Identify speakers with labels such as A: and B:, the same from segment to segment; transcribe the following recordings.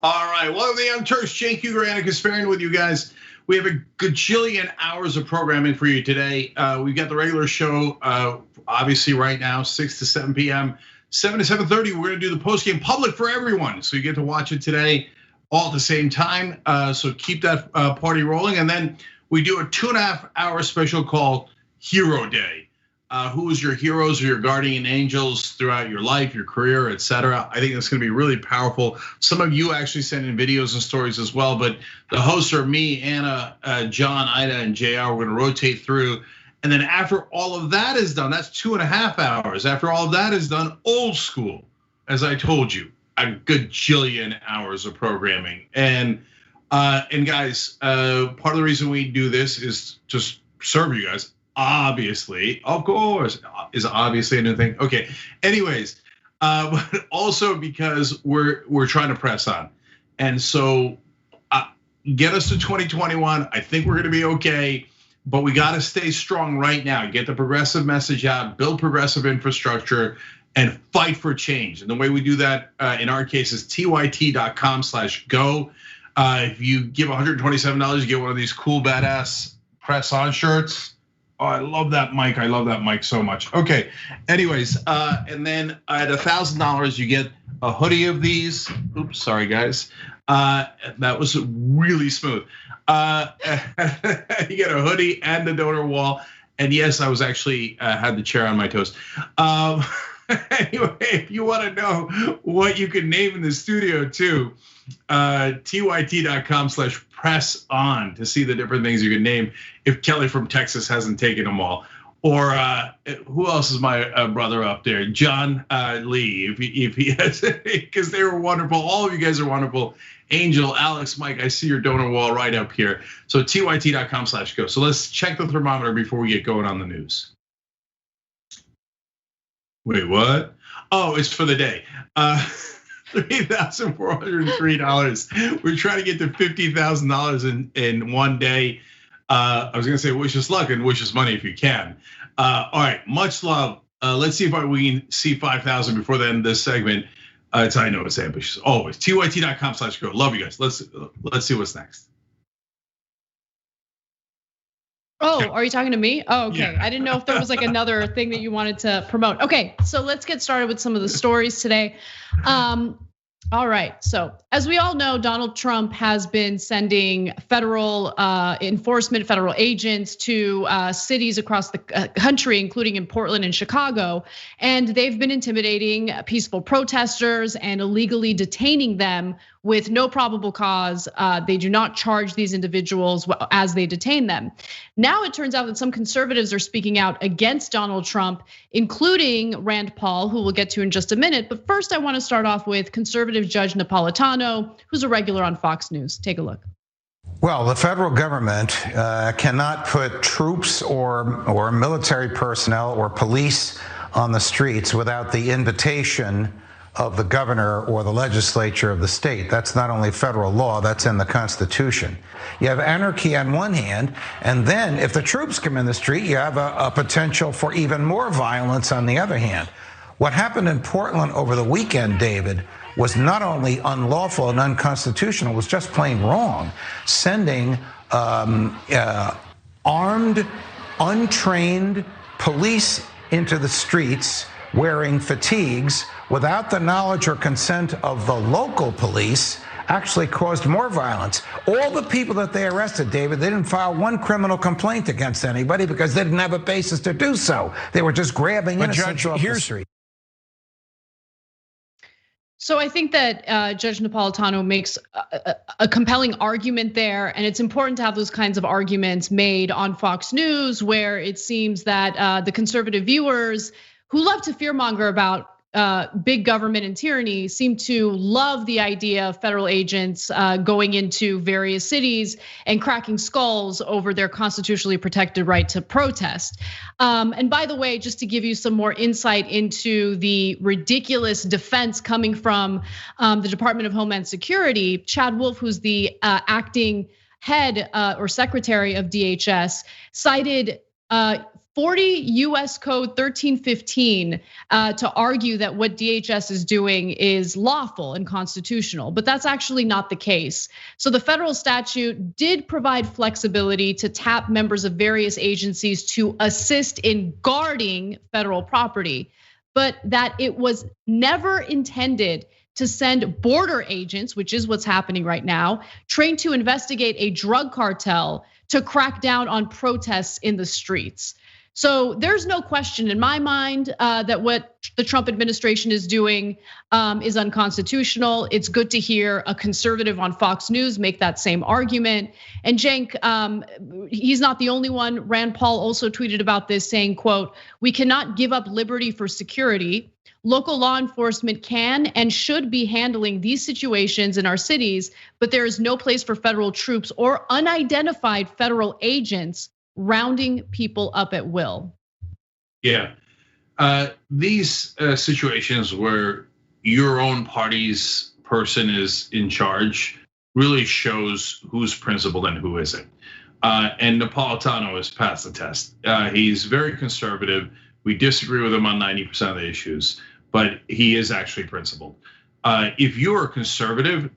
A: All right, welcome to the Young Turks. Cenk, Uygur, and Kasparian with you guys. We have a gajillion hours of programming for you today. We've got the regular show, obviously right now, 6 to 7 p.m., 7 to 7:30. We're gonna do the post-game public for everyone. So you get to watch it today all at the same time. So keep that party rolling. And then we do a 2.5-hour special called Hero Day. Who is your heroes or your guardian angels throughout your life, your career, etc. I think that's gonna be really powerful. Some of you actually send in videos and stories as well, but the hosts are me, Anna, John, Ida, and JR. We're gonna rotate through. And then after all of that is done, that's 2.5 hours. After all of that is done, old school, as I told you, a gajillion hours of programming. And guys, part of the reason we do this is just serve you guys. Obviously, of course, is obviously a new thing. Okay, anyways, but also because we're trying to press on. And so get us to 2021. I think we're gonna be okay, but we gotta stay strong right now. Get the progressive message out, build progressive infrastructure, and fight for change. And the way we do that in our case is tyt.com/go. If you give $127, you get one of these cool badass press on shirts. Oh, I love that mic. I love that mic so much. Okay, anyways, and then at $1,000, you get a hoodie of these. Oops, sorry guys. That was really smooth. You get a hoodie and the donor wall. And yes, I was actually had the chair on my toes. Anyway, if you want to know what you can name in the studio too, tyt.com/press on to see the different things you can name if Kelly from Texas hasn't taken them all. Or who else is my brother up there? John Lee, if he has, because they were wonderful. All of you guys are wonderful. Angel, Alex, Mike, I see your donor wall right up here. So tyt.com/go. So let's check the thermometer before we get going on the news. Wait, what? Oh, it's for the day. $3,403. We're trying to get to $50,000 in one day. I was gonna say wish us luck and wish us money if you can. All right, much love. Let's see if we can see 5,000 before the end of this segment. I know it's ambitious, always. tyt.com/go. Love you guys. Let's see what's next.
B: Oh, are you talking to me? Oh, okay. Yeah. I didn't know if there was like another thing that you wanted to promote. Okay, so let's get started with some of the stories today. All right, so as we all know, Donald Trump has been sending federal enforcement, federal agents to cities across the country, including in Portland and Chicago, and they've been intimidating peaceful protesters and illegally detaining them with no probable cause. They do not charge these individuals as they detain them. Now it turns out that some conservatives are speaking out against Donald Trump, including Rand Paul, who we'll get to in just a minute. But first, I want to start off with conservative Judge Napolitano, who's a regular on Fox News. Take a look.
C: Well, the federal government cannot put troops or military personnel or police on the streets without the invitation of the governor or the legislature of the state. That's not only federal law, that's in the Constitution. You have anarchy on one hand, and then if the troops come in the street, you have a potential for even more violence on the other hand. What happened in Portland over the weekend, David, was not only unlawful and unconstitutional, it was just plain wrong. Sending armed, untrained police into the streets wearing fatigues without the knowledge or consent of the local police actually caused more violence. All the people that they arrested, David, they didn't file one criminal complaint against anybody because they didn't have a basis to do so. They were just grabbing innocents off the street.
B: So I think that Judge Napolitano makes a compelling argument there, and it's important to have those kinds of arguments made on Fox News, where it seems that the conservative viewers who love to fearmonger about big government and tyranny seem to love the idea of federal agents going into various cities and cracking skulls over their constitutionally protected right to protest. And by the way, just to give you some more insight into the ridiculous defense coming from the Department of Homeland Security, Chad Wolf, who's the acting head or secretary of DHS, cited 40 US Code 1315 to argue that what DHS is doing is lawful and constitutional, but that's actually not the case. So the federal statute did provide flexibility to tap members of various agencies to assist in guarding federal property, but that it was never intended to send border agents, which is what's happening right now, trained to investigate a drug cartel to crack down on protests in the streets. So there's no question in my mind that what the Trump administration is doing is unconstitutional. It's good to hear a conservative on Fox News make that same argument. And Cenk, he's not the only one. Rand Paul also tweeted about this saying, quote, "We cannot give up liberty for security. Local law enforcement can and should be handling these situations in our cities, but there is no place for federal troops or unidentified federal agents rounding people up at will."
A: Yeah, these situations where your own party's person is in charge really shows who's principled and who isn't. And Napolitano has passed the test. He's very conservative. We disagree with him on 90% of the issues, but he is actually principled. If you're a conservative,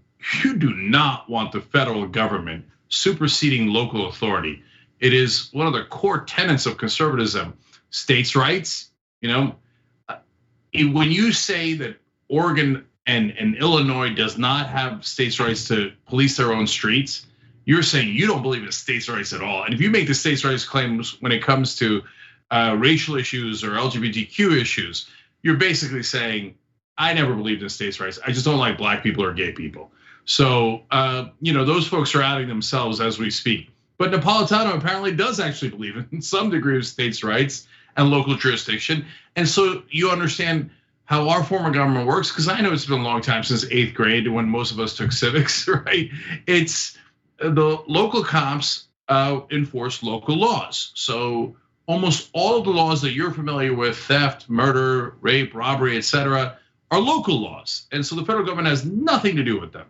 A: you do not want the federal government superseding local authority. It is one of the core tenets of conservatism. States' rights, when you say that Oregon and Illinois does not have states' rights to police their own streets, you're saying you don't believe in states' rights at all. And if you make the states' rights claims when it comes to racial issues or LGBTQ issues, you're basically saying, I never believed in states' rights. I just don't like black people or gay people. So, those folks are outing themselves as we speak. But Napolitano apparently does actually believe in some degree of states' rights and local jurisdiction. And so you understand how our form of government works, because I know it's been a long time since 8th grade when most of us took civics, right? It's the local cops enforce local laws. So almost all of the laws that you're familiar with, theft, murder, rape, robbery, etc., are local laws. And so the federal government has nothing to do with them.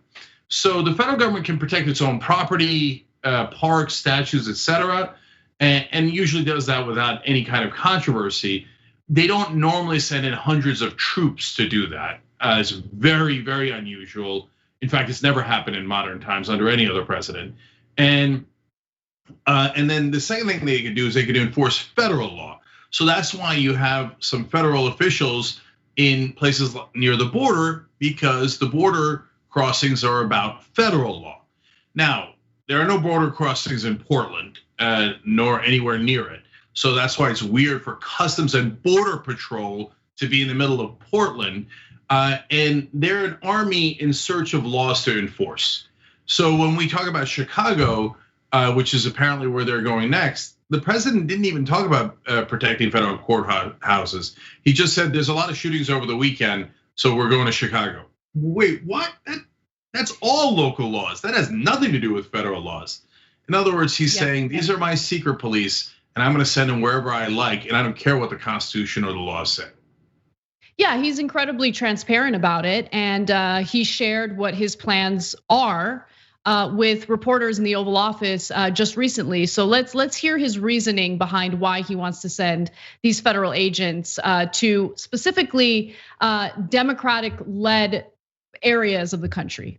A: So the federal government can protect its own property, parks, statues, etc., and usually does that without any kind of controversy. They don't normally send in hundreds of troops to do that. It's very, very unusual. In fact, it's never happened in modern times under any other president. And then the second thing they could do is they could enforce federal law. So that's why you have some federal officials in places near the border, because the border crossings are about federal law. Now, there are no border crossings in Portland, nor anywhere near it. So that's why it's weird for Customs and Border Patrol to be in the middle of Portland. And they're an army in search of laws to enforce. So when we talk about Chicago, which is apparently where they're going next, the president didn't even talk about protecting federal courthouses. He just said there's a lot of shootings over the weekend, so we're going to Chicago. Wait, what? That's all local laws. That has nothing to do with federal laws. In other words, he's saying these are my secret police, and I'm going to send them wherever I like, and I don't care what the Constitution or the laws say.
B: Yeah, he's incredibly transparent about it, and he shared what his plans are with reporters in the Oval Office just recently. So let's hear his reasoning behind why he wants to send these federal agents to specifically Democratic-led areas of the country.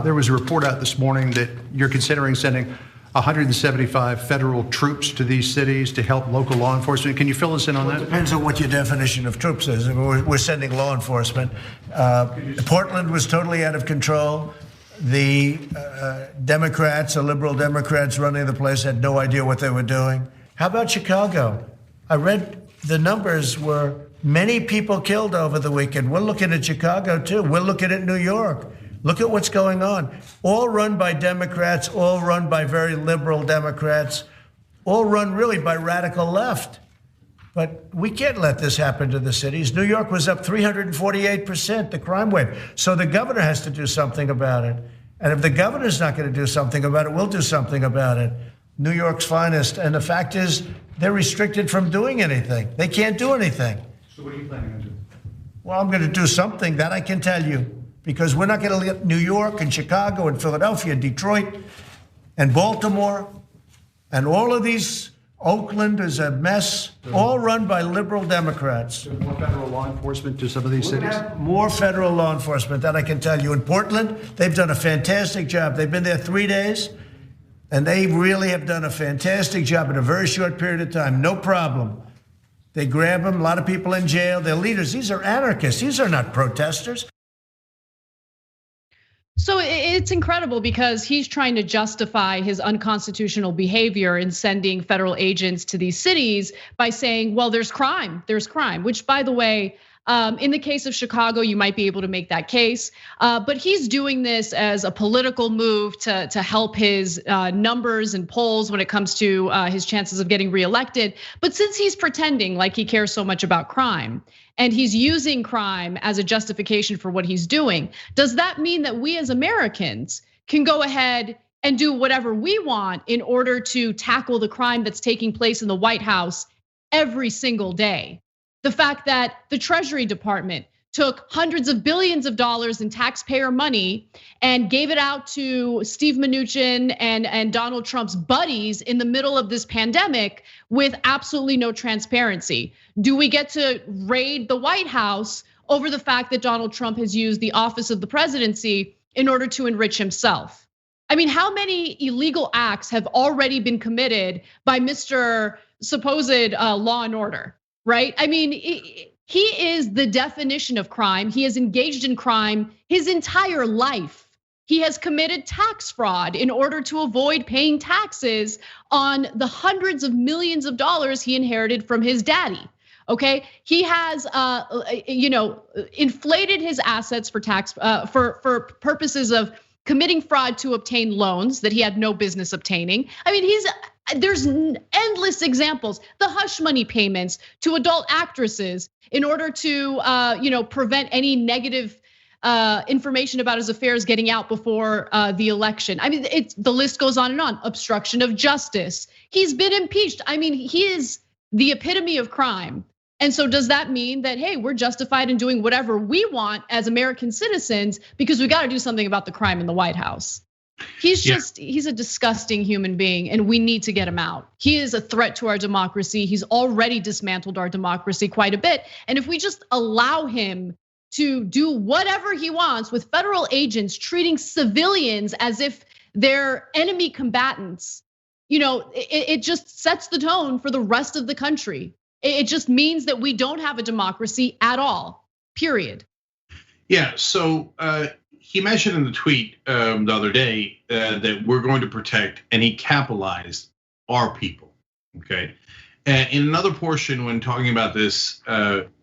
D: There was a report out this morning that you're considering sending 175 federal troops to these cities to help local law enforcement. Can you fill us in on that?
E: It depends on what your definition of troops is. I mean, we're sending law enforcement. Portland was totally out of control. The Democrats, the liberal Democrats running the place, had no idea what they were doing. How about Chicago? I read the numbers were many people killed over the weekend. We're looking at Chicago too. We're looking at New York. Look at what's going on. All run by Democrats, all run by very liberal Democrats, all run really by radical left. But we can't let this happen to the cities. New York was up 348%, the crime wave. So the governor has to do something about it. And if the governor's not going to do something about it, we'll do something about it. New York's finest. And the fact is, they're restricted from doing anything. They can't do anything.
D: So what are you planning on doing?
E: Well, I'm going to do something, that I can tell you. Because we're not going to let New York and Chicago and Philadelphia, Detroit and Baltimore and all of these Oakland is a mess, all run by liberal Democrats.
D: More federal law enforcement to some of these cities?
E: More federal law enforcement, that I can tell you. In Portland, they've done a fantastic job. They've been there 3 days, and they really have done a fantastic job in a very short period of time. No problem. They grab them, a lot of people in jail. They're leaders. These are anarchists. These are not protesters.
B: So it's incredible because he's trying to justify his unconstitutional behavior in sending federal agents to these cities by saying, well, there's crime, which, by the way, in the case of Chicago, you might be able to make that case. But he's doing this as a political move to help his numbers and polls when it comes to his chances of getting reelected. But since he's pretending like he cares so much about crime, and he's using crime as a justification for what he's doing, does that mean that we as Americans can go ahead and do whatever we want in order to tackle the crime that's taking place in the White House every single day? The fact that the Treasury Department took hundreds of billions of dollars in taxpayer money and gave it out to Steve Mnuchin and Donald Trump's buddies in the middle of this pandemic with absolutely no transparency. Do we get to raid the White House over the fact that Donald Trump has used the office of the presidency in order to enrich himself? I mean, how many illegal acts have already been committed by Mr. supposed law and order, right? I mean, he is the definition of crime. He has engaged in crime his entire life. He has committed tax fraud in order to avoid paying taxes on the hundreds of millions of dollars he inherited from his daddy. Okay, he has, inflated his assets for tax for purposes of committing fraud to obtain loans that he had no business obtaining. I mean, there's endless examples. The hush money payments to adult actresses in order to, prevent any negative information about his affairs getting out before the election. I mean, the list goes on and on. Obstruction of justice. He's been impeached. I mean, he is the epitome of crime. And so does that mean that, hey, we're justified in doing whatever we want as American citizens because we got to do something about the crime in the White House? He's a disgusting human being and we need to get him out. He is a threat to our democracy. He's already dismantled our democracy quite a bit. And if we just allow him to do whatever he wants with federal agents treating civilians as if they're enemy combatants, it just sets the tone for the rest of the country. It just means that we don't have a democracy at all, period.
A: Yeah, so he mentioned in the tweet the other day that we're going to protect, and he capitalized our people, okay? And in another portion, when talking about this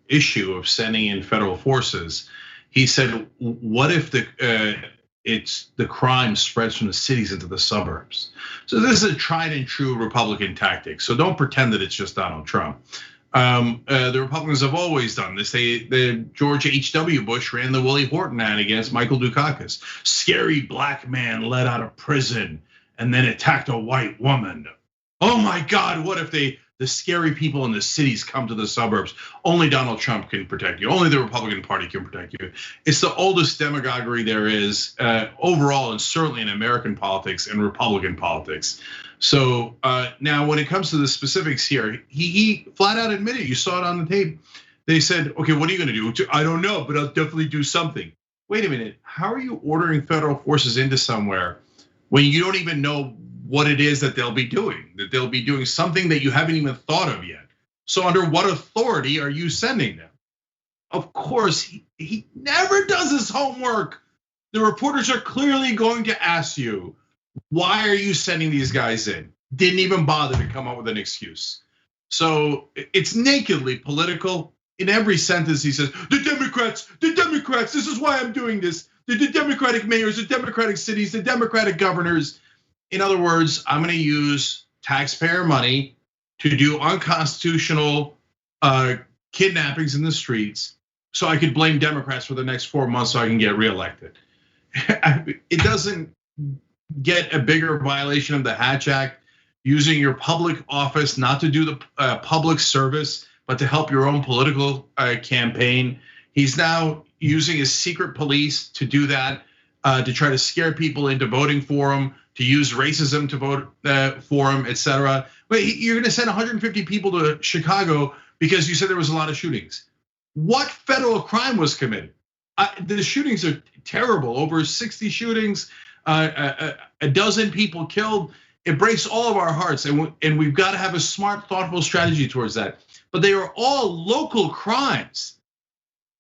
A: issue of sending in federal forces, he said, what if the crime spreads from the cities into the suburbs? So this is a tried and true Republican tactic. So don't pretend that it's just Donald Trump. The Republicans have always done this. The George H.W. Bush ran the Willie Horton ad against Michael Dukakis. Scary black man let out of prison and then attacked a white woman. Oh my God, what if the scary people in the cities come to the suburbs? Only Donald Trump can protect you. Only the Republican Party can protect you. It's the oldest demagoguery there is overall, and certainly in American politics and Republican politics. So now when it comes to the specifics here, he flat out admitted, you saw it on the tape. They said, okay, what are you gonna do? I don't know, but I'll definitely do something. Wait a minute, how are you ordering federal forces into somewhere when you don't even know what it is that they'll be doing? That they'll be doing something that you haven't even thought of yet. So under what authority are you sending them? Of course, he never does his homework. The reporters are clearly going to ask you, why are you sending these guys in? Didn't even bother to come up with an excuse. So it's nakedly political. In every sentence he says, the Democrats, this is why I'm doing this. The Democratic mayors, the Democratic cities, the Democratic governors. In other words, I'm gonna use taxpayer money to do unconstitutional kidnappings in the streets so I could blame Democrats for the next 4 months so I can get reelected. It doesn't get a bigger violation of the Hatch Act, using your public office not to do the public service, but to help your own political campaign. He's now using his secret police to do that. to try to scare people into voting for him, to use racism to vote for him, etc. Wait, you're going to send 150 people to Chicago because you said there was a lot of shootings. What federal crime was committed? The shootings are terrible. Over 60 shootings, a dozen people killed. It breaks all of our hearts, and we've got to have a smart, thoughtful strategy towards that. But they are all local crimes.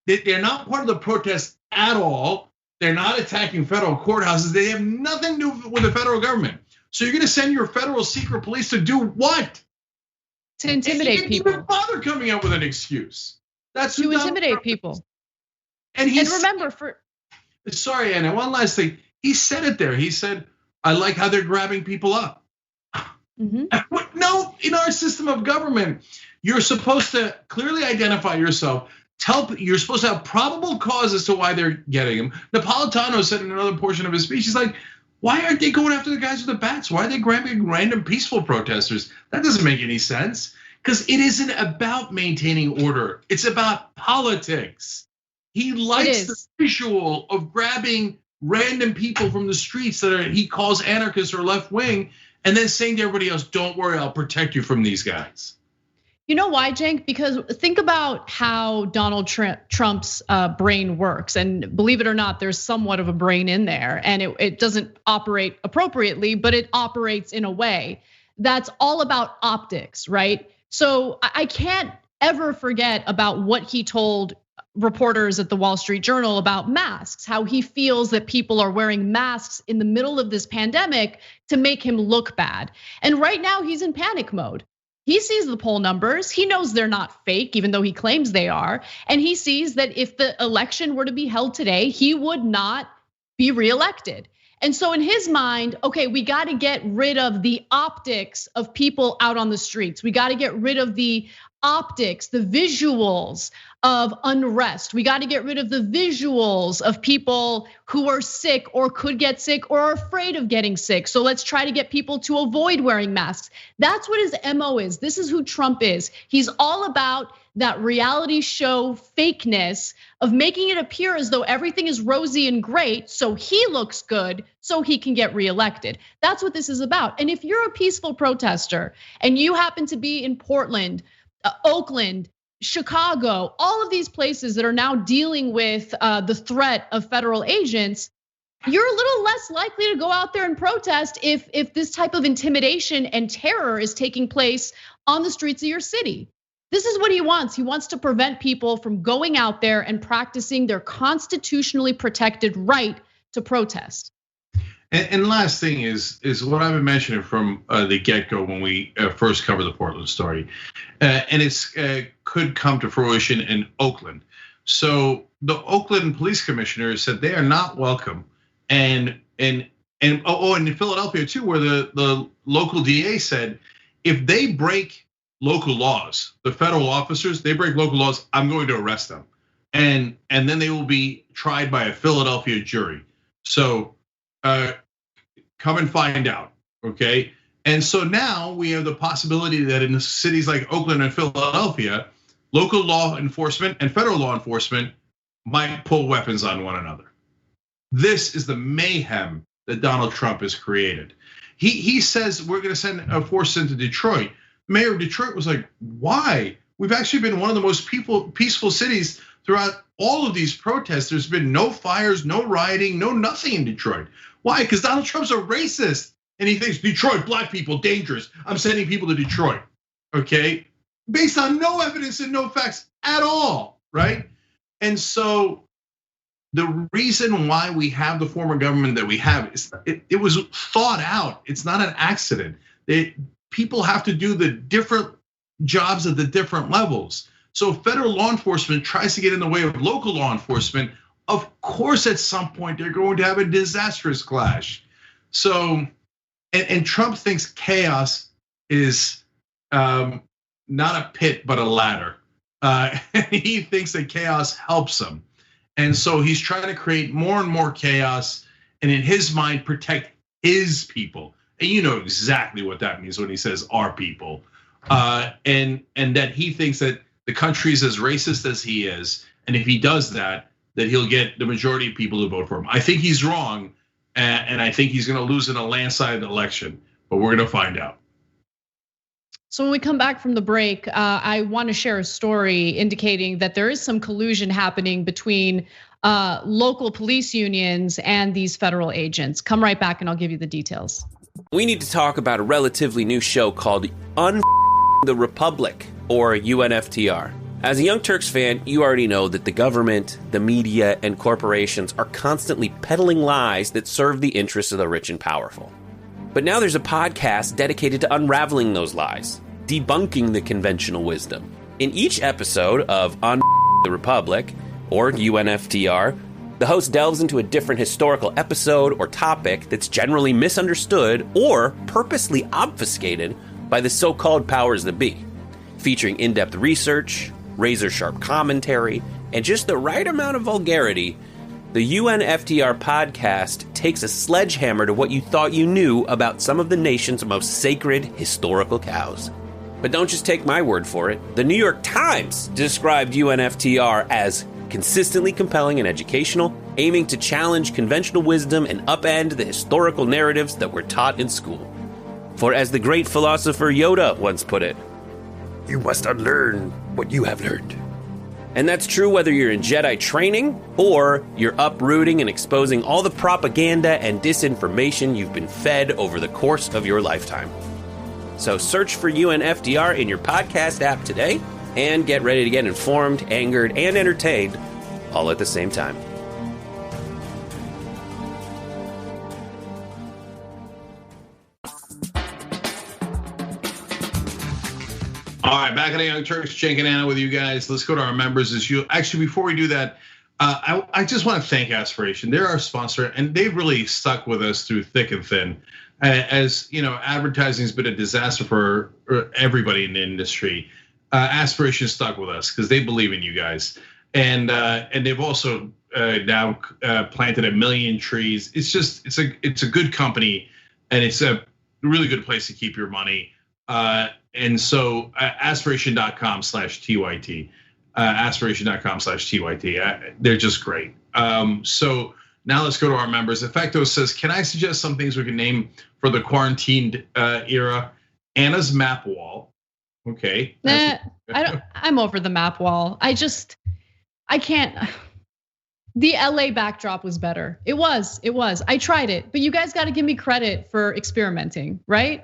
A: They're not part of the protest at all. They're not attacking federal courthouses. They have nothing to do with the federal government. So you're going to send your federal secret police to do what?
B: To intimidate people.
A: Even bother coming up with an excuse. That's
B: to intimidate people.
A: And
B: remember,
A: sorry, Anna. One last thing. He said it there. He said, "I like how they're grabbing people up." No, in our system of government, you're supposed to clearly identify yourself. You're supposed to have probable cause as to why they're getting him. Napolitano said in another portion of his speech, he's like, why aren't they going after the guys with the bats? Why are they grabbing random peaceful protesters? That doesn't make any sense, because it isn't about maintaining order. It's about politics. He likes the visual of grabbing random people from the streets that he calls anarchists or left wing, and then saying to everybody else, don't worry, I'll protect you from these guys.
B: You know why, Cenk? Because think about how Donald Trump's brain works. And believe it or not, there's somewhat of a brain in there. And it doesn't operate appropriately, but it operates in a way that's all about optics, right? So I can't ever forget about what he told reporters at the Wall Street Journal about masks, how he feels that people are wearing masks in the middle of this pandemic to make him look bad. And right now he's in panic mode. He sees the poll numbers. He knows they're not fake, even though he claims they are. And he sees that if the election were to be held today, he would not be reelected. And so in his mind, okay, we got to get rid of the optics of people out on the streets. We got to get rid of the optics, the visuals of unrest. We got to get rid of the visuals of people who are sick or could get sick or are afraid of getting sick. So let's try to get people to avoid wearing masks. That's what his MO is. This is who Trump is. He's all about that reality show fakeness of making it appear as though everything is rosy and great, so he looks good, so he can get reelected. That's what this is about. And if you're a peaceful protester and you happen to be in Portland, Oakland, Chicago, all of these places that are now dealing with the threat of federal agents, you're a little less likely to go out there and protest if this type of intimidation and terror is taking place on the streets of your city. This is what he wants. He wants to prevent people from going out there and practicing their constitutionally protected right to protest.
A: And last thing is what I've been mentioning from the get-go when we first covered the Portland story, and it's could come to fruition in Oakland. So the Oakland police commissioner said they are not welcome, and in Philadelphia too, where the local DA said if they break local laws, the federal officers, they break local laws, I'm going to arrest them, and then they will be tried by a Philadelphia jury. So. Come and find out, okay? And so now we have the possibility that in cities like Oakland and Philadelphia, local law enforcement and federal law enforcement might pull weapons on one another. This is the mayhem that Donald Trump has created. He says we're gonna send a force into Detroit. Mayor of Detroit was like, why? We've actually been one of the most peaceful cities throughout all of these protests. There's been no fires, no rioting, no nothing in Detroit. Why? Because Donald Trump's a racist and he thinks Detroit, black people, dangerous. I'm sending people to Detroit, okay? Based on no evidence and no facts at all, right? And so the reason why we have the form of government that we have is it was thought out. It's not an accident. People have to do the different jobs at the different levels. So if federal law enforcement tries to get in the way of local law enforcement, of course, at some point they're going to have a disastrous clash. So, and Trump thinks chaos is not a pit but a ladder. He thinks that chaos helps him, and so he's trying to create more and more chaos, and in his mind protect his people. And you know exactly what that means when he says our people, and that he thinks that the country is as racist as he is, and if he does that, that he'll get the majority of people to vote for him. I think he's wrong, and I think he's going to lose in a landslide election, but we're going to find out.
B: So when we come back from the break, I want to share a story indicating that there is some collusion happening between local police unions and these federal agents. Come right back and I'll give you the details.
F: We need to talk about a relatively new show called the Republic, or UNFTR. As a Young Turks fan, you already know that the government, the media, and corporations are constantly peddling lies that serve the interests of the rich and powerful. But now there's a podcast dedicated to unraveling those lies, debunking the conventional wisdom. In each episode of the Republic, or UNFTR, the host delves into a different historical episode or topic that's generally misunderstood or purposely obfuscated by the so-called powers that be, featuring in-depth research, razor-sharp commentary, and just the right amount of vulgarity. The UNFTR podcast takes a sledgehammer to what you thought you knew about some of the nation's most sacred historical cows. But don't just take my word for it. The New York Times described UNFTR as consistently compelling and educational, aiming to challenge conventional wisdom and upend the historical narratives that were taught in school. For as the great philosopher Yoda once put it, "You must unlearn what you have learned." And that's true whether you're in Jedi training or you're uprooting and exposing all the propaganda and disinformation you've been fed over the course of your lifetime. So search for UNFTR in your podcast app today and get ready to get informed, angered, and entertained all at the same time.
A: All right, back at the Young Turks, Cenk and Anna with you guys. Let's go to our members as you. Actually, before we do that, I just want to thank Aspiration. They're our sponsor, and they've really stuck with us through thick and thin. As you know, advertising has been a disaster for everybody in the industry. Aspiration stuck with us because they believe in you guys, and they've also now planted 1 million trees. It's a good company, and it's a really good place to keep your money. And so aspiration.com/TYT, aspiration.com/TYT. They're just great. So now let's go to our members. Effecto says, can I suggest some things we can name for the quarantined era? Anna's map wall. Okay.
B: I'm over the map wall. I can't. The LA backdrop was better. It was. I tried it, but you guys got to give me credit for experimenting, right?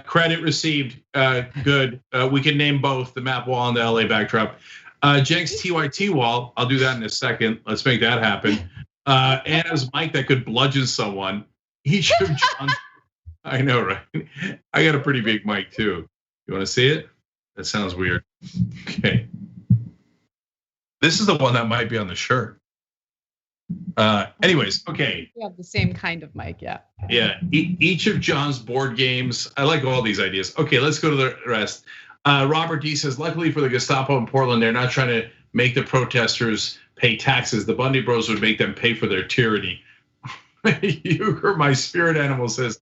A: Credit received. Good. We can name both the map wall and the LA backdrop. Cenk's TYT wall. I'll do that in a second. Let's make that happen. Anna's mic that could bludgeon someone. Each of John's. I know, right? I got a pretty big mic too. You want to see it? That sounds weird. Okay. This is the one that might be on the shirt. Anyways, okay.
B: We have the same kind of mic, yeah.
A: Yeah, each of John's board games. I like all these ideas. Okay, let's go to the rest. Robert D says, luckily for the Gestapo in Portland, they're not trying to make the protesters pay taxes. The Bundy Bros would make them pay for their tyranny. Uygur, my spirit animal, says,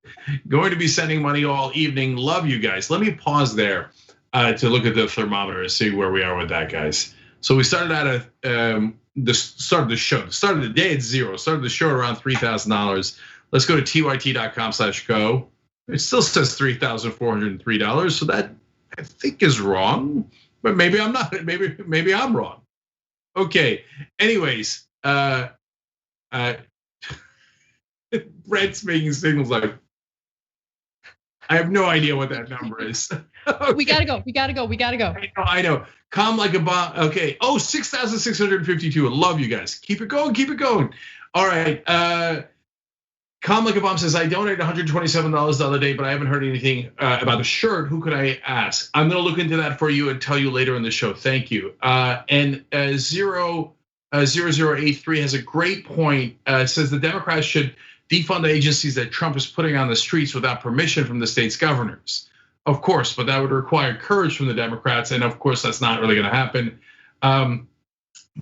A: going to be sending money all evening. Love you guys. Let me pause there to look at the thermometer and see where we are with that, guys. So we started at the start of the show. The start of the day at zero. Started the show at around $3,000. Let's go to tyt.com/go. It still says $3,403. So that I think is wrong, but maybe I'm not. Maybe I'm wrong. Okay. Anyways, Brent's making signals like I have no idea what that number is.
B: Okay. We gotta go.
A: I know. Calm like a bomb. Okay. Oh, 6,652. Love you guys. Keep it going. All right. Calm like a bomb says, I donated $127 the other day, but I haven't heard anything about the shirt. Who could I ask? I'm gonna look into that for you and tell you later in the show. Thank you. And 0083 has a great point. Says the Democrats should defund the agencies that Trump is putting on the streets without permission from the state's governors. Of course, but that would require courage from the Democrats, and of course, that's not really going to happen.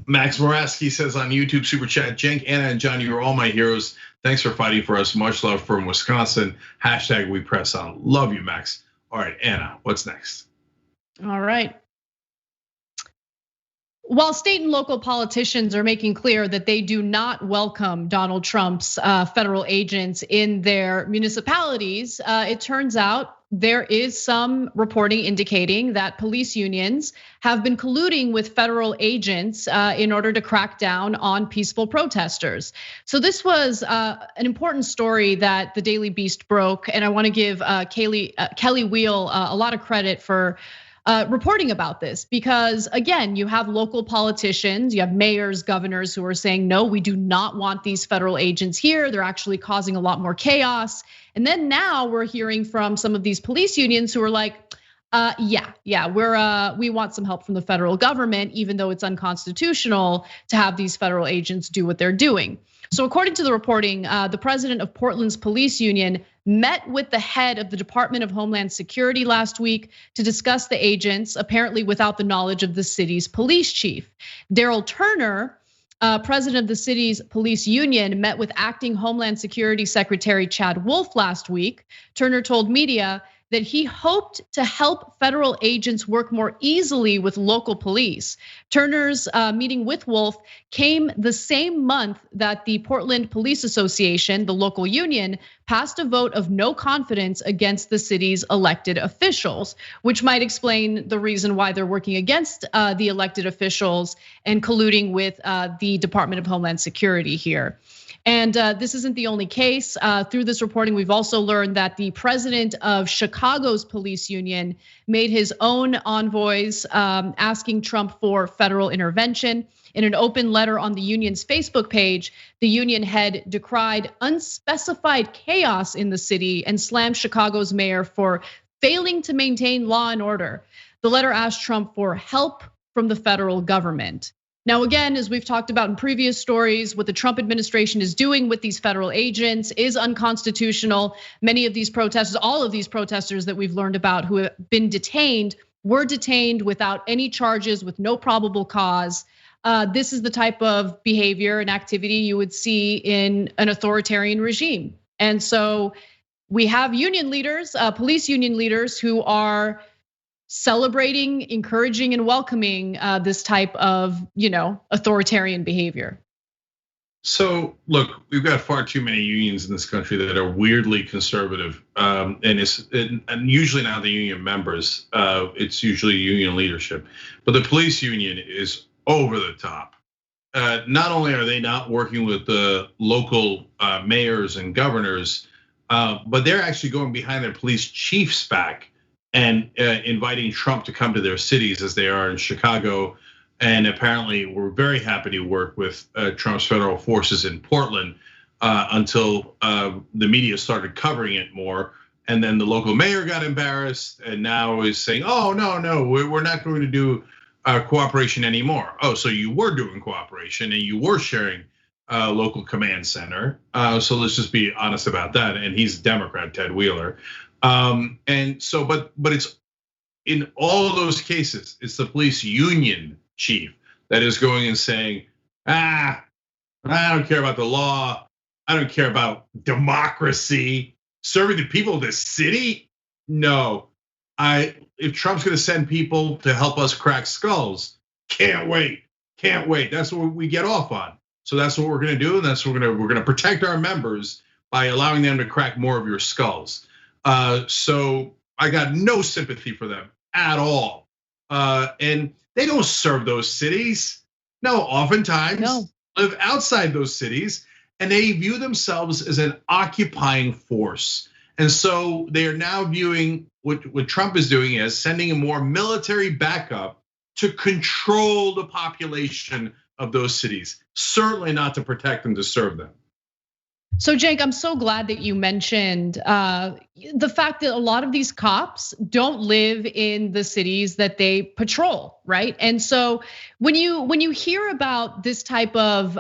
A: Max Moraski says on YouTube Super Chat, Cenk, Anna, and John, you are all my heroes. Thanks for fighting for us. Much love from Wisconsin. # we press on. Love you, Max. All right, Anna, what's next?
B: All right. While state and local politicians are making clear that they do not welcome Donald Trump's federal agents in their municipalities, it turns out there is some reporting indicating that police unions have been colluding with federal agents in order to crack down on peaceful protesters. So this was an important story that the Daily Beast broke, and I want to give Kelly Wheel a lot of credit for reporting about this, because again, you have local politicians, you have mayors, governors who are saying, no, we do not want these federal agents here. They're actually causing a lot more chaos. And then now we're hearing from some of these police unions who are like, we want some help from the federal government, even though it's unconstitutional to have these federal agents do what they're doing. So according to the reporting, the president of Portland's police union met with the head of the Department of Homeland Security last week to discuss the agents, apparently without the knowledge of the city's police chief. Daryl Turner, president of the city's police union, met with acting Homeland Security Secretary Chad Wolf last week. Turner told media that he hoped to help federal agents work more easily with local police. Turner's meeting with Wolf came the same month that the Portland Police Association, the local union, passed a vote of no confidence against the city's elected officials, which might explain the reason why they're working against the elected officials and colluding with the Department of Homeland Security here. And this isn't the only case. Through this reporting, we've also learned that the president of Chicago's police union made his own envoys asking Trump for federal intervention. In an open letter on the union's Facebook page, the union head decried unspecified chaos in the city and slammed Chicago's mayor for failing to maintain law and order. The letter asked Trump for help from the federal government. Now, again, as we've talked about in previous stories, what the Trump administration is doing with these federal agents is unconstitutional. Many of these protesters, all of these protesters that we've learned about who have been detained, were detained without any charges, with no probable cause. This is the type of behavior and activity you would see in an authoritarian regime. And so we have union leaders, police union leaders, who are celebrating, encouraging, and welcoming this type of, authoritarian behavior.
A: So look, we've got far too many unions in this country that are weirdly conservative, and usually not the union members. It's usually union leadership, but the police union is over the top. Not only are they not working with the local mayors and governors, but they're actually going behind their police chiefs back and inviting Trump to come to their cities, as they are in Chicago. And apparently we're very happy to work with Trump's federal forces in Portland until the media started covering it more. And then the local mayor got embarrassed and now is saying, oh, no, we're not going to do cooperation anymore. Oh, so you were doing cooperation and you were sharing local command center. So let's just be honest about that. And he's a Democrat, Ted Wheeler. And so, but it's in all of those cases, it's the police union chief that is going and saying, I don't care about the law. I don't care about democracy. Serving the people of this city? No, if Trump's gonna send people to help us crack skulls, can't wait. That's what we get off on. So that's what we're gonna do, and that's what we're gonna protect our members by allowing them to crack more of your skulls. So I got no sympathy for them at all. And they don't serve those cities. No, oftentimes live outside those cities, and they view themselves as an occupying force. And so they are now viewing what Trump is doing as sending a more military backup to control the population of those cities. Certainly not to protect them, to serve them.
B: So Cenk, I'm so glad that you mentioned the fact that a lot of these cops don't live in the cities that they patrol, right? And so when you hear about this type of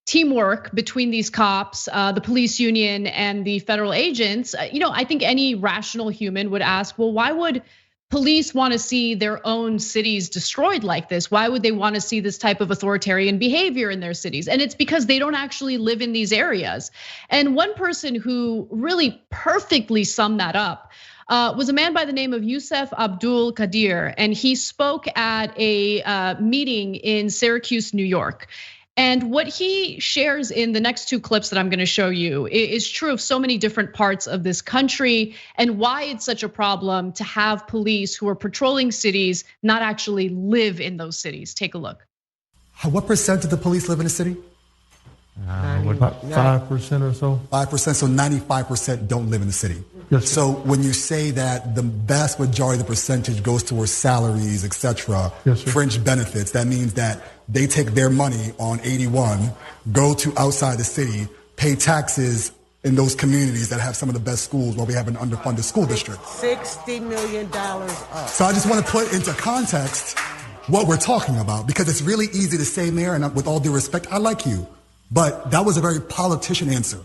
B: teamwork between these cops, the police union and the federal agents, I think any rational human would ask, well, why would police want to see their own cities destroyed like this? Why would they want to see this type of authoritarian behavior in their cities? And it's because they don't actually live in these areas. And one person who really perfectly summed that up was a man by the name of Youssef Abdul Qadir, and he spoke at a meeting in Syracuse, New York. And what he shares in the next two clips that I'm gonna show you is true of so many different parts of this country and why it's such a problem to have police who are patrolling cities not actually live in those cities. Take a look.
G: What percent of the police live in the city?
H: What about 5% or so?
G: 5%, so 95% don't live in the city.
H: Yes, sir.
G: So when you say that the vast majority of the percentage goes towards salaries, etc.,
H: Yes, sir.
G: fringe benefits, that means that they take their money on 81, go to outside the city, pay taxes in those communities that have some of the best schools while we have an underfunded school district.
I: $60 million up.
G: So I just want to put into context what we're talking about, because it's really easy to say, Mayor, and with all due respect, I like you, but that was a very politician answer.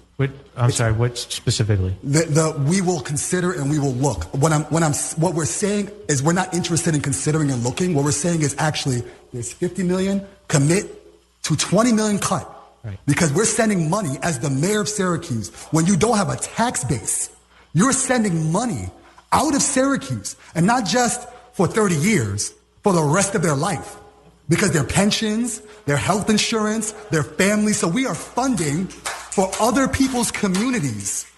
H: I'm sorry, what specifically?
G: We will consider and we will look. What we're saying is we're not interested in considering and looking. What we're saying is actually there's 50 million, commit to 20 million cut.
H: Right.
G: Because we're sending money as the mayor of Syracuse. When you don't have a tax base, you're sending money out of Syracuse, and not just for 30 years, for the rest of their life. Because their pensions, their health insurance, their families. So we are funding for other people's communities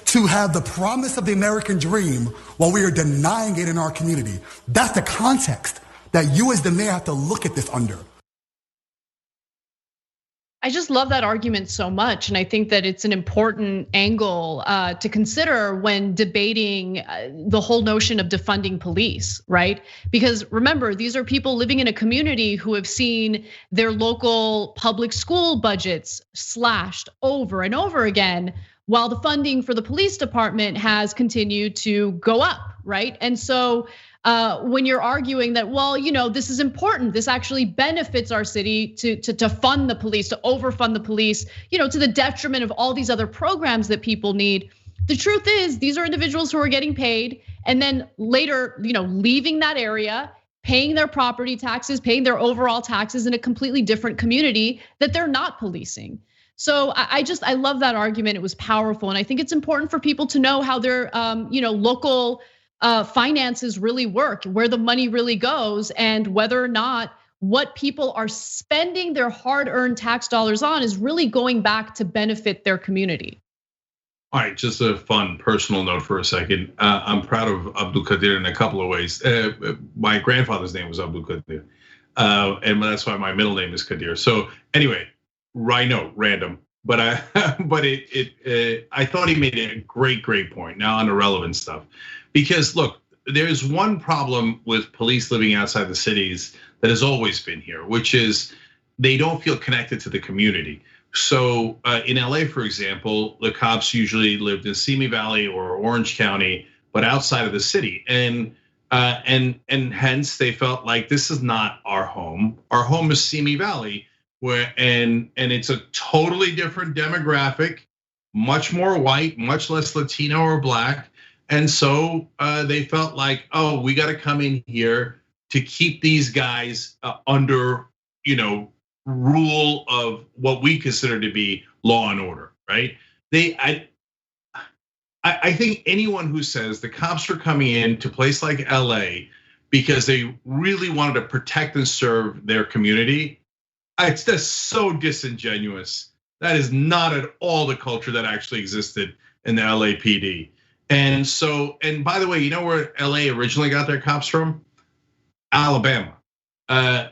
G: to have the promise of the American dream while we are denying it in our community. That's the context that you as the mayor have to look at this under.
B: I just love that argument so much. And I think that it's an important angle to consider when debating the whole notion of defunding police, right? Because remember, these are people living in a community who have seen their local public school budgets slashed over and over again, while the funding for the police department has continued to go up, right? And so when you're arguing that, well, this is important, this actually benefits our city to fund the police, to overfund the police, to the detriment of all these other programs that people need. The truth is, these are individuals who are getting paid and then later, leaving that area, paying their property taxes, paying their overall taxes in a completely different community that they're not policing. So I love that argument. It was powerful, and I think it's important for people to know how their local finances really work, where the money really goes, and whether or not what people are spending their hard-earned tax dollars on is really going back to benefit their community.
A: All right, just a fun personal note for a second. I'm proud of Abdul Qadir in a couple of ways. My grandfather's name was Abdul Qadir, and that's why my middle name is Qadir. So anyway, random. But I thought he made a great point. Now on the relevant stuff. Because look, there's one problem with police living outside the cities that has always been here, which is they don't feel connected to the community. So in LA, for example, the cops usually lived in Simi Valley or Orange County, but outside of the city. And hence they felt like this is not our home. Our home is Simi Valley, and it's a totally different demographic, much more white, much less Latino or Black. And so they felt like, oh, we got to come in here to keep these guys under, rule of what we consider to be law and order, right? I think anyone who says the cops are coming in to a place like LA because they really wanted to protect and serve their community, it's just so disingenuous. That is not at all the culture that actually existed in the LAPD. And by the way, you know where LA originally got their cops from? Alabama.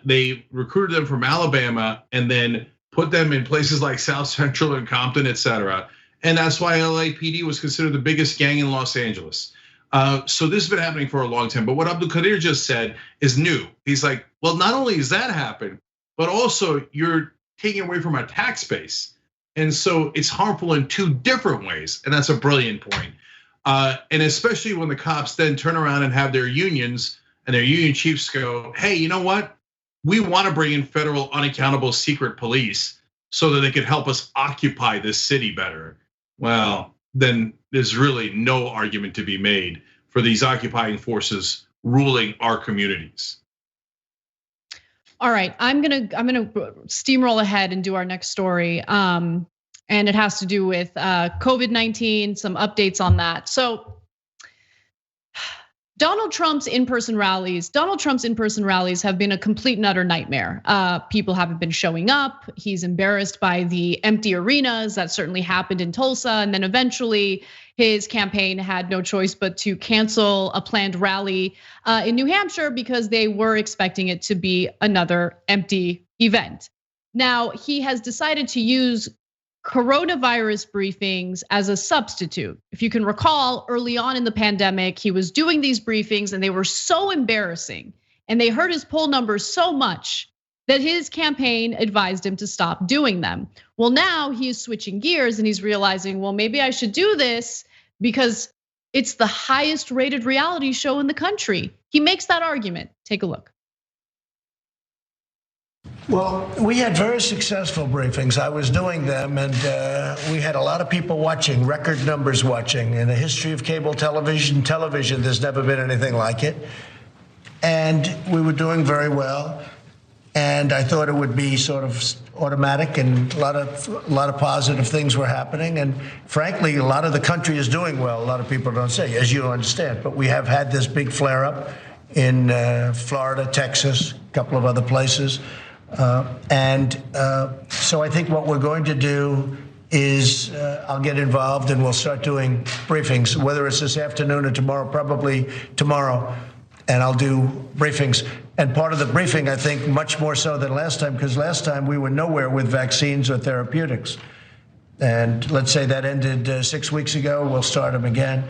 A: They recruited them from Alabama and then put them in places like South Central and Compton, et cetera. And that's why LAPD was considered the biggest gang in Los Angeles. So this has been happening for a long time. But what Abdul Qadir just said is new. He's like, well, not only does that happen, but also you're taking away from our tax base. And so it's harmful in two different ways. And that's a brilliant point. And especially when the cops then turn around and have their unions and their union chiefs go, hey, you know what? We want to bring in federal unaccountable secret police so that they could help us occupy this city better. Well, then there's really no argument to be made for these occupying forces ruling our communities.
B: All right, I'm gonna steamroll ahead and do our next story. And it has to do with COVID-19, some updates on that. So Donald Trump's in-person rallies have been a complete and utter nightmare. People haven't been showing up. He's embarrassed by the empty arenas. That certainly happened in Tulsa. And then eventually his campaign had no choice but to cancel a planned rally in New Hampshire because they were expecting it to be another empty event. Now, he has decided to use coronavirus briefings as a substitute. If you can recall, early on in the pandemic, he was doing these briefings and they were so embarrassing and they hurt his poll numbers so much that his campaign advised him to stop doing them. Well, now he is switching gears and he's realizing, well, maybe I should do this because it's the highest rated reality show in the country. He makes that argument. Take a look.
E: Well, we had very successful briefings. I was doing them, and we had a lot of people watching, record numbers watching. In the history of cable television, there's never been anything like it. And we were doing very well. And I thought it would be sort of automatic, and a lot of positive things were happening. And frankly, a lot of the country is doing well. A lot of people don't say, as you understand. But we have had this big flare-up in Florida, Texas, a couple of other places. So I think what we're going to do is I'll get involved and we'll start doing briefings, whether it's this afternoon or tomorrow, probably tomorrow, and I'll do briefings. And part of the briefing, I think, much more so than last time, because last time we were nowhere with vaccines or therapeutics. And let's say that ended 6 weeks ago, we'll start them again.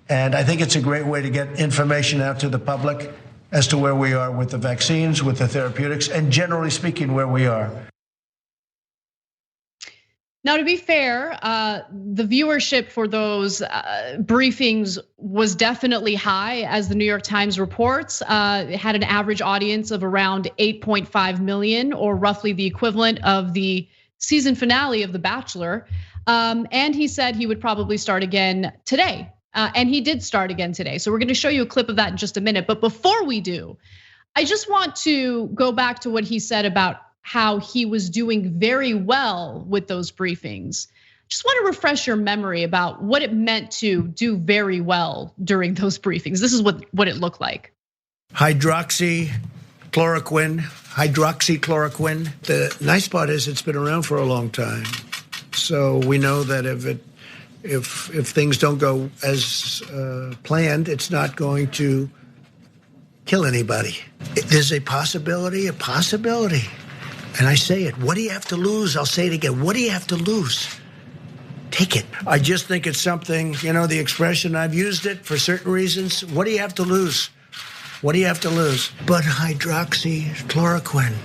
E: And I think it's a great way to get information out to the public as to where we are with the vaccines, with the therapeutics, and generally speaking, where we are.
B: Now, to be fair, the viewership for those briefings was definitely high, as the New York Times reports. It had an average audience of around 8.5 million, or roughly the equivalent of the season finale of The Bachelor. And he said he would probably start again today. And he did start again today. So we're gonna show you a clip of that in just a minute. But before we do, I just want to go back to what he said about how he was doing very well with those briefings. Just want to refresh your memory about what it meant to do very well during those briefings. This is what it looked like.
E: Hydroxychloroquine. The nice part is it's been around for a long time. So we know that if things don't go as planned, it's not going to kill anybody. There's a possibility. And I say it, what do you have to lose? I'll say it again, what do you have to lose? Take it. I just think it's something, the expression, I've used it for certain reasons. What do you have to lose? What do you have to lose? But hydroxychloroquine,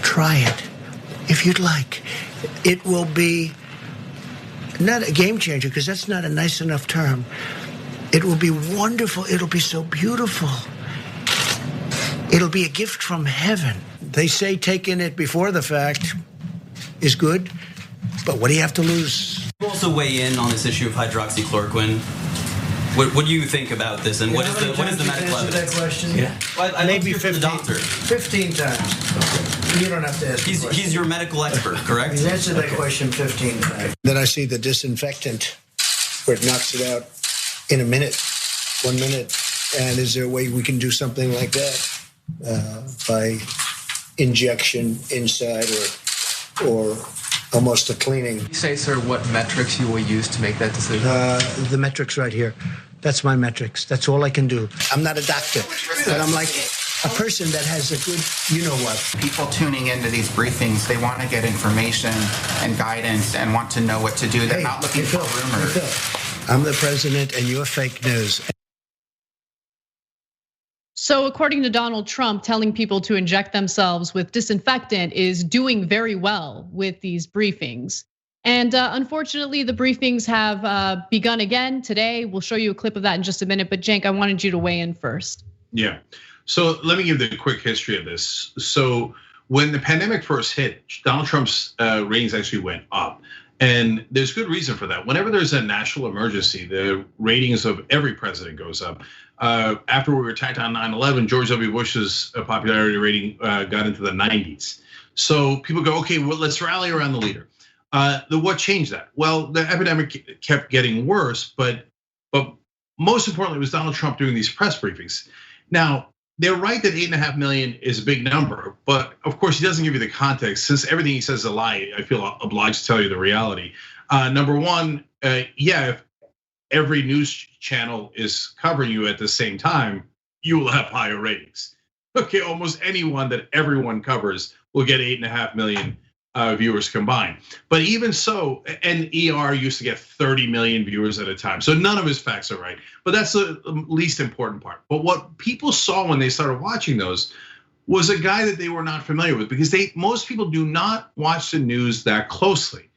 E: try it if you'd like. It will be not a game changer, because that's not a nice enough term. It will be wonderful. It'll be so beautiful. It'll be a gift from heaven. They say taking it before the fact is good, but what do you have to lose?
J: Also weigh in on this issue of hydroxychloroquine. What do you think about this, and what is the medical evidence?
E: That question?
J: Yeah, well,
E: maybe 15 times. Okay. You don't have to ask.
J: He's your medical expert, correct?
E: He's answered that question 15 times. Then I see the disinfectant, where it knocks it out in 1 minute. And is there a way we can do something like that by injection inside or almost a cleaning?
K: Can you say, sir, what metrics you will use to make that decision?
E: The metrics right here. That's my metrics. That's all I can do. I'm not a doctor, but I'm like a person that has a good, you-know-what.
L: People tuning into these briefings, they want to get information and guidance and want to know what to do. They're not looking for rumors.
E: I'm the president, and you're fake news.
B: So according to Donald Trump, telling people to inject themselves with disinfectant is doing very well with these briefings. And unfortunately, the briefings have begun again today. We'll show you a clip of that in just a minute. But Cenk, I wanted you to weigh in first.
A: Yeah, so let me give the quick history of this. So when the pandemic first hit, Donald Trump's ratings actually went up. And there's good reason for that. Whenever there's a national emergency, the ratings of every president goes up. After we were attacked on 9/11, George W. Bush's popularity rating got into the 90s. So people go, okay, well, let's rally around the leader. What changed that? Well, the epidemic kept getting worse, but most importantly, it was Donald Trump doing these press briefings. Now, they're right that 8.5 million is a big number, but of course he doesn't give you the context. Since everything he says is a lie, I feel obliged to tell you the reality. Number one, if every news channel is covering you at the same time, you will have higher ratings. Okay, almost anyone that everyone covers will get 8.5 million viewers combined. But even so, and ER used to get 30 million viewers at a time. So none of his facts are right, but that's the least important part. But what people saw when they started watching those was a guy that they were not familiar with, because most people do not watch the news that closely.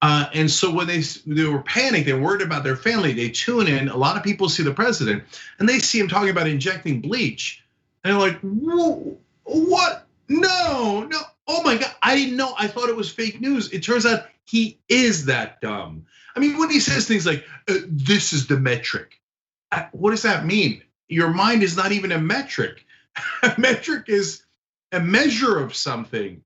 A: And so when they were panicked, they're worried about their family, they tune in. A lot of people see the president and they see him talking about injecting bleach. And they're like, whoa, what? No. Oh my God, I didn't know. I thought it was fake news. It turns out he is that dumb. I mean, when he says things like, this is the metric, what does that mean? Your mind is not even a metric. A metric is a measure of something.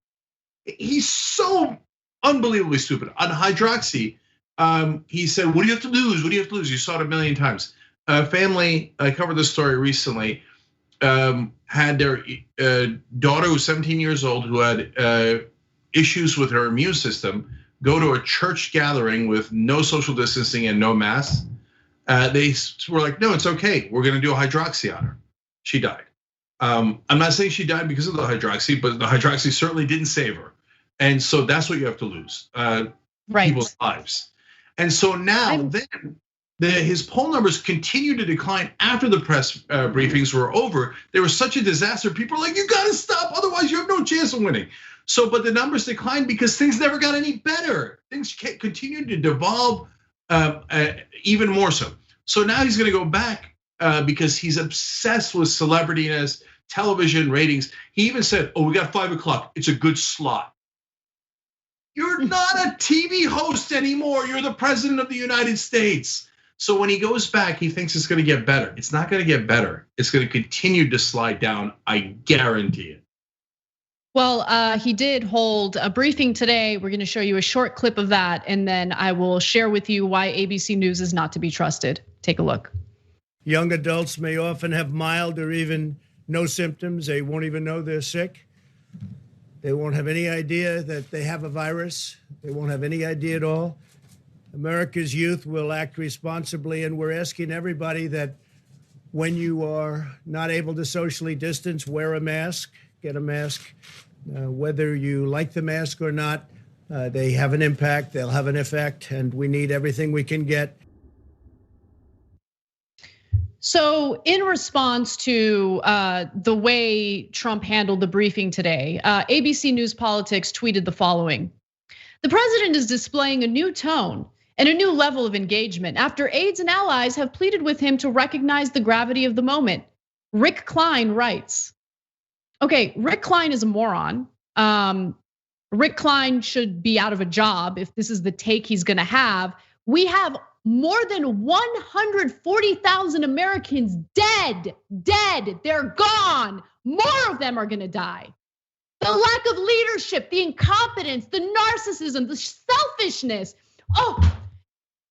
A: He's so unbelievably stupid. On hydroxy, he said, what do you have to lose? What do you have to lose? You saw it a million times. Family, I covered this story recently, had their daughter who was 17 years old who had issues with her immune system go to a church gathering with no social distancing and no masks. They were like, no, it's okay. We're gonna do a hydroxy on her. She died. I'm not saying she died because of the hydroxy, but the hydroxy certainly didn't save her. And so that's what you have to lose, people's lives. And so now his poll numbers continue to decline after the press briefings were over. They were such a disaster. People are like, you gotta stop, otherwise you have no chance of winning. So, but the numbers declined because things never got any better. Things continued to devolve even more so. So now he's gonna go back because he's obsessed with celebrityness, television ratings. He even said, we got 5 o'clock, it's a good slot. You're not a TV host anymore, you're the president of the United States. So when he goes back, he thinks it's gonna get better. It's not gonna get better. It's gonna continue to slide down, I guarantee it.
B: Well, he did hold a briefing today. We're gonna show you a short clip of that, and then I will share with you why ABC News is not to be trusted. Take a look.
E: Young adults may often have mild or even no symptoms. They won't even know they're sick. They won't have any idea that they have a virus. They won't have any idea at all. America's youth will act responsibly, and we're asking everybody that when you are not able to socially distance, wear a mask, get a mask. Whether you like the mask or not, they have an impact, they'll have an effect, and we need everything we can get.
B: So in response to the way Trump handled the briefing today, ABC News Politics tweeted the following. The president is displaying a new tone and a new level of engagement after aides and allies have pleaded with him to recognize the gravity of the moment. Rick Klein writes, okay, Rick Klein is a moron. Rick Klein should be out of a job if this is the take he's gonna have. We have more than 140,000 Americans dead. They're gone. More of them are gonna die. The lack of leadership, the incompetence, the narcissism, the selfishness.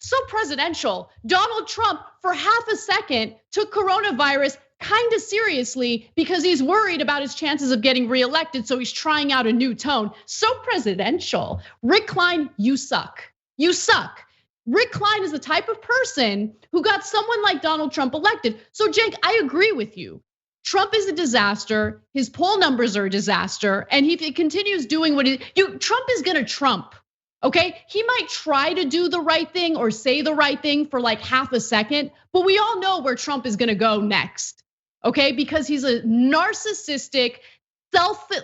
B: So presidential. Donald Trump, for half a second, took coronavirus kind of seriously because he's worried about his chances of getting reelected, so he's trying out a new tone. So presidential. Rick Klein, you suck. You suck. Rick Klein is the type of person who got someone like Donald Trump elected. So Cenk, I agree with you. Trump is a disaster. His poll numbers are a disaster. And if he continues doing what Trump is gonna Trump, okay? He might try to do the right thing or say the right thing for like half a second, but we all know where Trump is gonna go next, okay? Because he's a narcissistic,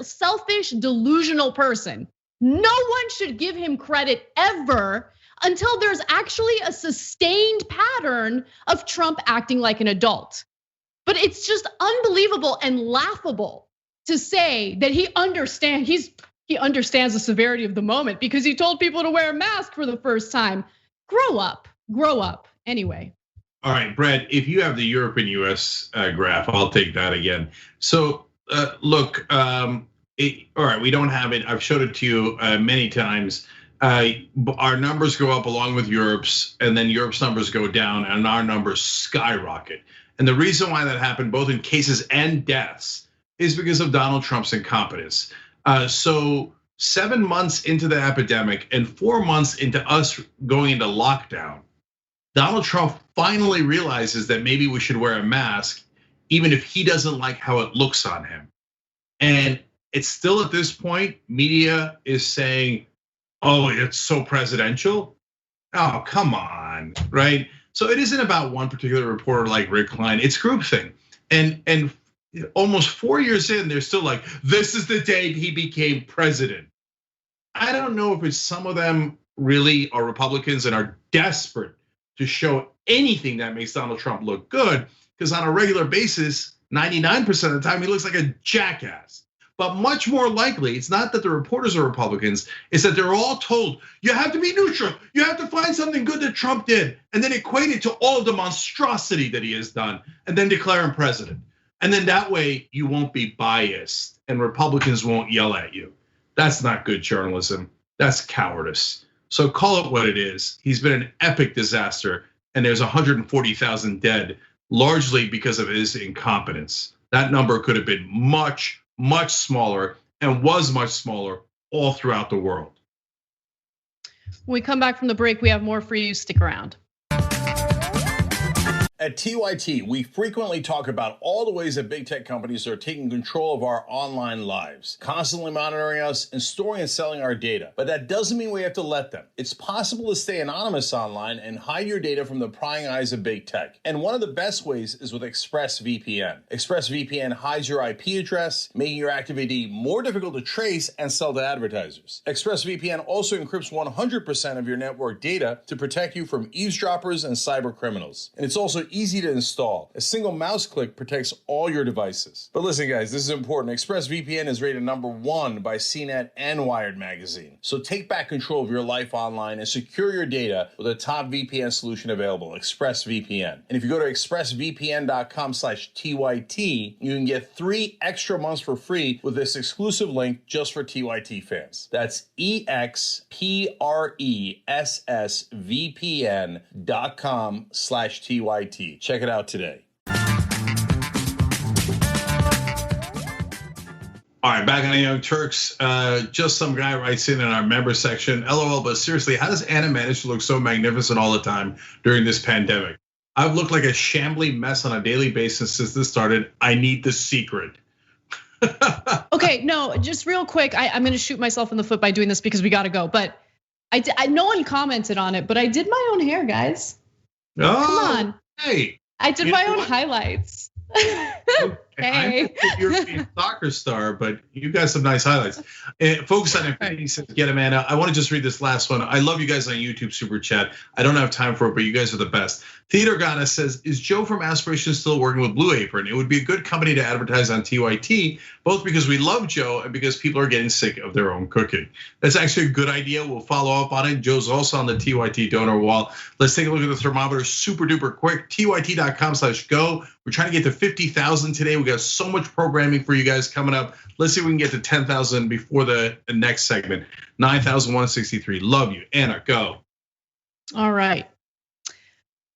B: selfish, delusional person. No one should give him credit ever until there's actually a sustained pattern of Trump acting like an adult. But it's just unbelievable and laughable to say that he understands the severity of the moment because he told people to wear a mask for the first time. Grow up. Anyway.
A: All right, Brad, if you have the Europe and US graph, I'll take that again. So look, all right, we don't have it. I've showed it to you many times. Our numbers go up along with Europe's, and then Europe's numbers go down, and our numbers skyrocket. And the reason why that happened, both in cases and deaths, is because of Donald Trump's incompetence. So 7 months into the epidemic and 4 months into us going into lockdown, Donald Trump finally realizes that maybe we should wear a mask, even if he doesn't like how it looks on him. And it's still at this point, media is saying, oh, it's so presidential. Oh, come on, right? So it isn't about one particular reporter like Rick Klein, it's groupthink. And almost 4 years in, they're still like, this is the day he became president. I don't know if it's some of them really are Republicans and are desperate to show anything that makes Donald Trump look good, because on a regular basis, 99% of the time, he looks like a jackass. But much more likely, it's not that the reporters are Republicans, it's that they're all told, you have to be neutral, you have to find something good that Trump did, and then equate it to all of the monstrosity that he has done, and then declare him president. And then that way, you won't be biased, and Republicans won't yell at you. That's not good journalism, that's cowardice. So call it what it is. He's been an epic disaster, and there's 140,000 dead, largely because of his incompetence. That number could have been much, much smaller and was much smaller all throughout the world.
B: When we come back from the break, we have more for you. Stick around.
M: At TYT, we frequently talk about all the ways that big tech companies are taking control of our online lives, constantly monitoring us and storing and selling our data. But that doesn't mean we have to let them. It's possible to stay anonymous online and hide your data from the prying eyes of big tech. And one of the best ways is with ExpressVPN. ExpressVPN hides your IP address, making your active ID more difficult to trace and sell to advertisers. ExpressVPN also encrypts 100% of your network data to protect you from eavesdroppers and cyber criminals. And it's also easy to install. A single mouse click protects all your devices. But listen, guys, this is important. ExpressVPN is rated #1 by CNET and Wired magazine. So take back control of your life online and secure your data with a top VPN solution available, ExpressVPN. And if you go to expressvpn.com/TYT, you can get 3 extra months for free with this exclusive link just for TYT fans. That's expressvpn.com/TYT. Check it out today.
A: All right, back on the Young Turks. Just some guy writes in our member section, LOL, but seriously, how does Anna manage to look so magnificent all the time during this pandemic? I've looked like a shambling mess on a daily basis since this started. I need the secret.
B: Okay, no, just real quick, I'm gonna shoot myself in the foot by doing this because we gotta go. But no one commented on it, but I did my own hair, guys.
A: Oh,
B: come on.
A: Hey,
B: I did my own highlights.
A: I'm a European soccer star, but you got some nice highlights. Focus on Infinity says, get him, Anna. I want to just read this last one. I love you guys on YouTube Super Chat. I don't have time for it, but you guys are the best. Theodore Ghana says, is Joe from Aspiration still working with Blue Apron? It would be a good company to advertise on TYT, both because we love Joe and because people are getting sick of their own cooking. That's actually a good idea. We'll follow up on it. Joe's also on the TYT donor wall. Let's take a look at the thermometer super duper quick. TYT.com/go. We're trying to get to 50,000 today. We got so much programming for you guys coming up. Let's see if we can get to 10,000 before the next segment. 9,163. Love you, Anna. Go.
B: All right.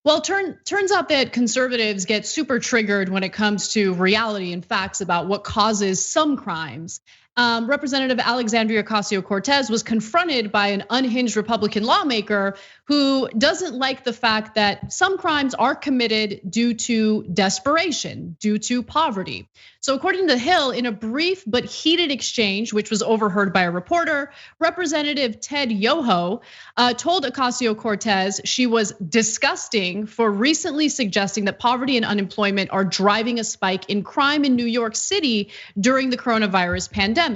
B: Well, turns out that conservatives get super triggered when it comes to reality and facts about what causes some crimes. Representative Alexandria Ocasio-Cortez was confronted by an unhinged Republican lawmaker who doesn't like the fact that some crimes are committed due to desperation, due to poverty. So according to Hill, in a brief but heated exchange, which was overheard by a reporter, Representative Ted Yoho told Ocasio-Cortez she was disgusting for recently suggesting that poverty and unemployment are driving a spike in crime in New York City during the coronavirus pandemic.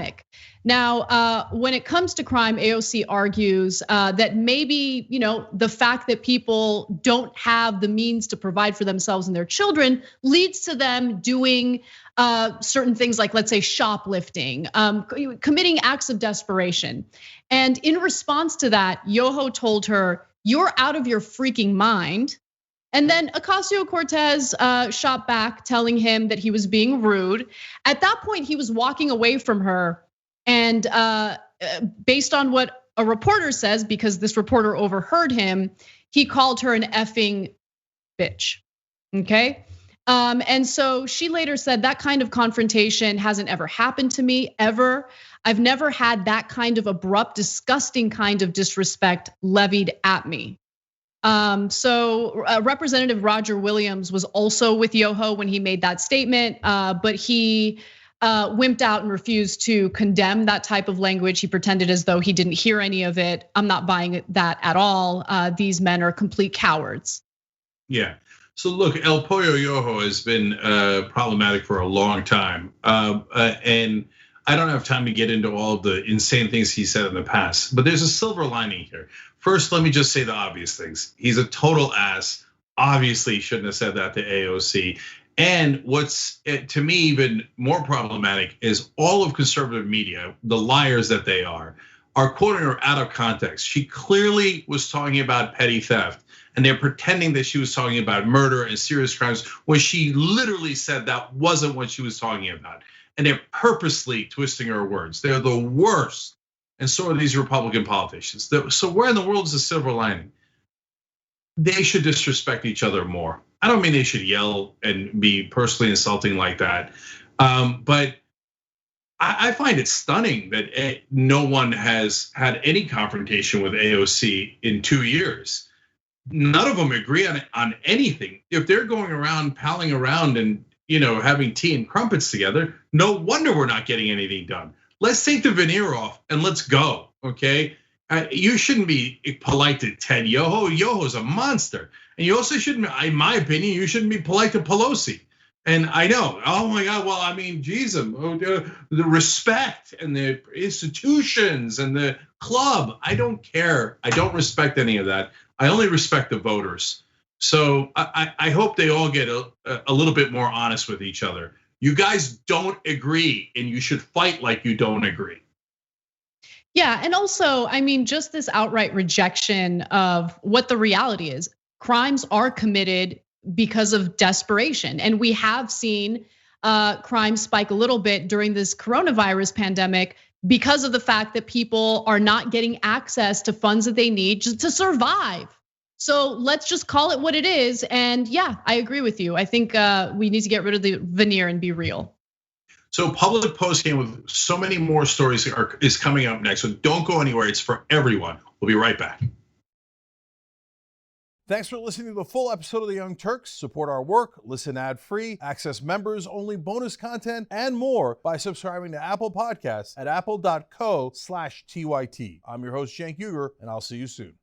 B: Now, when it comes to crime, AOC argues that maybe, the fact that people don't have the means to provide for themselves and their children leads to them doing certain things like, let's say, shoplifting, committing acts of desperation. And in response to that, Yoho told her, "You're out of your freaking mind." And then Ocasio-Cortez shot back, telling him that he was being rude. At that point, he was walking away from her. And based on what a reporter says, because this reporter overheard him, he called her an effing bitch, okay? And so she later said, that kind of confrontation hasn't ever happened to me, ever. I've never had that kind of abrupt, disgusting kind of disrespect levied at me. So Representative Roger Williams was also with Yoho when he made that statement, but he wimped out and refused to condemn that type of language. He pretended as though he didn't hear any of it. I'm not buying that at all. These men are complete cowards.
A: Yeah. So look, El Pollo Yoho has been problematic for a long time, and I don't have time to get into all of the insane things he said in the past. But there's a silver lining here. First, let me just say the obvious things. He's a total ass. Obviously, shouldn't have said that to AOC. And what's to me even more problematic is all of conservative media, the liars that they are quoting her out of context. She clearly was talking about petty theft, and they're pretending that she was talking about murder and serious crimes when she literally said that wasn't what she was talking about. And they're purposely twisting her words. They're the worst. And so are these Republican politicians. So where in the world is the silver lining? They should disrespect each other more. I don't mean they should yell and be personally insulting like that. But I find it stunning that no one has had any confrontation with AOC in 2 years. None of them agree on anything. If they're going around palling around and having tea and crumpets together, no wonder we're not getting anything done. Let's take the veneer off and let's go, okay? You shouldn't be polite to Ted Yoho. Yoho's a monster. And you also shouldn't, in my opinion, you shouldn't be polite to Pelosi. And I know, oh my God, well, I mean, geez, the respect and the institutions and the club, I don't care. I don't respect any of that. I only respect the voters. So I hope they all get a little bit more honest with each other. You guys don't agree, and you should fight like you don't agree.
B: Yeah, and also, I mean, just this outright rejection of what the reality is. Crimes are committed because of desperation, and we have seen crime spike a little bit during this coronavirus pandemic because of the fact that people are not getting access to funds that they need to survive. So let's just call it what it is. And yeah, I agree with you. I think we need to get rid of the veneer and be real.
A: So Public Post Game with so many more stories is coming up next. So don't go anywhere. It's for everyone. We'll be right back.
M: Thanks for listening to the full episode of the Young Turks. Support our work, listen ad-free, access members-only bonus content, and more by subscribing to Apple Podcasts at apple.co/TYT. I'm your host, Cenk Uygur, and I'll see you soon.